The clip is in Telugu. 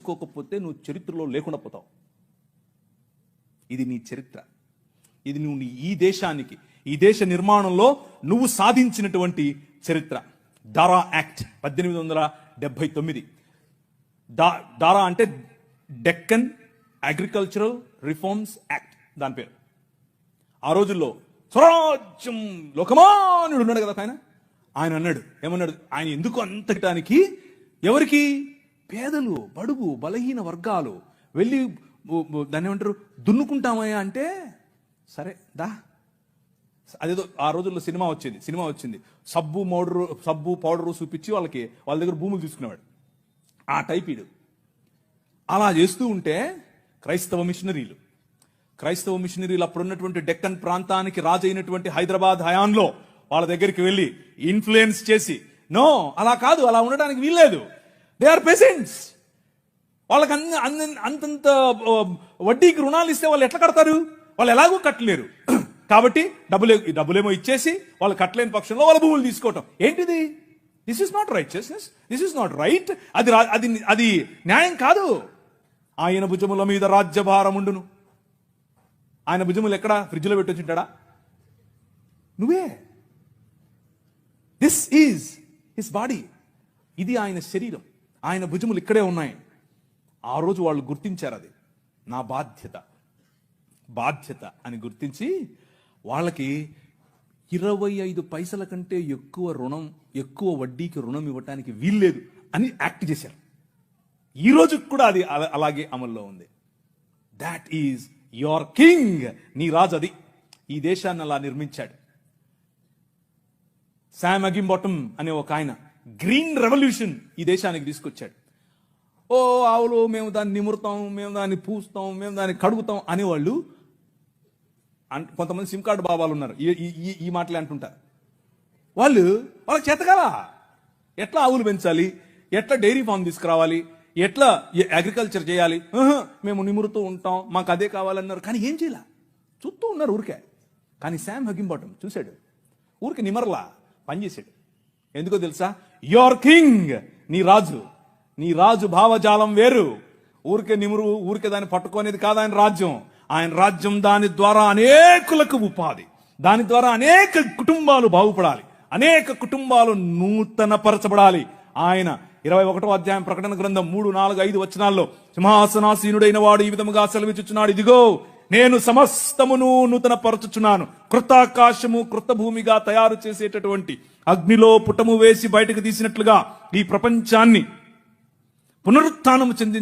మార్చుకోకపోతే నువ్వు చరిత్రలో లేకుండా పోతావు. ఇది నీ చరిత్ర. ఇది నువ్వు ఈ దేశానికి, ఈ దేశ నిర్మాణంలో నువ్వు సాధించినటువంటి చరిత్ర. దారా యాక్ట్ 1879. దారా అంటే డెక్కన్ అగ్రికల్చరల్ రిఫార్మ్స్ యాక్ట్, దాని పేరు. ఆ రోజుల్లో స్వరాజ్యం లోకమాన్యుడు ఉన్నాడు కదా ఆయన అన్నాడు, ఏమన్నాడు, ఆయన ఎందుకు అంతటానికి ఎవరికి? పేదలు, బడుగు, బలహీన వర్గాలు వెళ్ళి దాన్ని ఏమంటారు, దున్నుకుంటామయ్యా అంటే, సరే దా. అదేదో ఆ రోజుల్లో సినిమా వచ్చింది, సబ్బు పౌడరు చూపించి వాళ్ళ దగ్గర భూములు తీసుకునేవాడు. ఆ టైప్ ఇడు. అలా చేస్తూ ఉంటే క్రైస్తవ మిషనరీలు అప్పుడున్నటువంటి డెక్కన్ ప్రాంతానికి రాజు అయినటువంటి హైదరాబాద్ హయాంలో వాళ్ళ దగ్గరికి వెళ్ళి ఇన్ఫ్లుయెన్స్ చేసి, నో అలా కాదు, అలా ఉండడానికి వీల్లేదు, దే ఆర్ పెసెంట్స్, వాళ్ళకి అంతంత వడ్డీకి రుణాలు ఇస్తే వాళ్ళు ఎట్లా కడతారు? వాళ్ళు ఎలాగో కట్టలేరు. కాబట్టి డబ్బులేమో ఇచ్చేసి వాళ్ళు కట్టలేని పక్షంలో వాళ్ళ భూములు తీసుకోవటం ఏంటిది? This is not righteousness, this is not right. అది న్యాయం కాదు. ఆయన భుజముల మీద రాజ్యభారముండును. ఆయన భుజములు ఎక్కడ? ఫ్రిడ్జ్లో పెట్టొచ్చుంటాడా? నువ్వే. This is his body. ఇది ఆయన శరీరం, ఆయన భుజములు ఇక్కడే ఉన్నాయి. ఆ రోజు వాళ్ళు గుర్తించారు, అది నా బాధ్యత అని గుర్తించి వాళ్ళకి 25 పైసల కంటే ఎక్కువ వడ్డీకి రుణం ఇవ్వటానికి వీల్లేదు అని యాక్ట్ చేశారు. ఈ రోజు కూడా అది అలాగే అమల్లో ఉంది. That is your king. నీ రాజు అది. ఈ దేశాన్ని అలా నిర్మించాడు. శామ్ అగింబాటమ్ అనే ఒక ఆయన గ్రీన్ రెవల్యూషన్ ఈ దేశానికి తీసుకొచ్చాడు. ఆవులు మేము దాన్ని నిమురుతాం, మేము దాన్ని పూస్తాం, మేము దాన్ని కడుగుతాం అనేవాళ్ళు. కొంతమంది సిమ్ కార్డు బాబాలు ఉన్నారు, ఈ మాటలే అంటుంటారు. వాళ్ళకి చేతకాల ఎట్లా ఆవులు పెంచాలి, ఎట్లా డైరీ ఫామ్ తీసుకురావాలి, ఎట్లా అగ్రికల్చర్ చేయాలి. మేము నిమురుతూ ఉంటాం, మాకు అదే కావాలన్నారు. కానీ ఏం చేయాల, చూస్తూ ఉన్నారు ఊరికే. కానీ శామ్ అగింబాటమ్ చూశాడు, ఊరికి నిమరలా పనిచేశాడు. ఎందుకో తెలుసా? యువర్ కింగ్, నీ రాజు భావజాలం వేరు. ఊరికే ఊరికే దాన్ని పట్టుకునేది కాదు ఆయన రాజ్యం. దాని ద్వారా అనేకులకు ఉపాధి, దాని ద్వారా అనేక కుటుంబాలు బాగుపడాలి, అనేక కుటుంబాలు నూతనపరచబడాలి. ఆయన 21వ అధ్యాయం ప్రకటన గ్రంథం 3, 4, 5 వచనాల్లో సింహాసనాసీనుడైన వాడు ఈ విధముగా సెలవిచ్చుచున్నాడు, ఇదిగో నేను సమస్తమును నూతనపరచుచున్నాను. కృతాకాశము కృత భూమిగా తయారు చేసేటటువంటి అగ్నిలో పుటము వేసి బయటకు తీసినట్లుగా ఈ ప్రపంచాన్ని పునరుత్థానము చెంది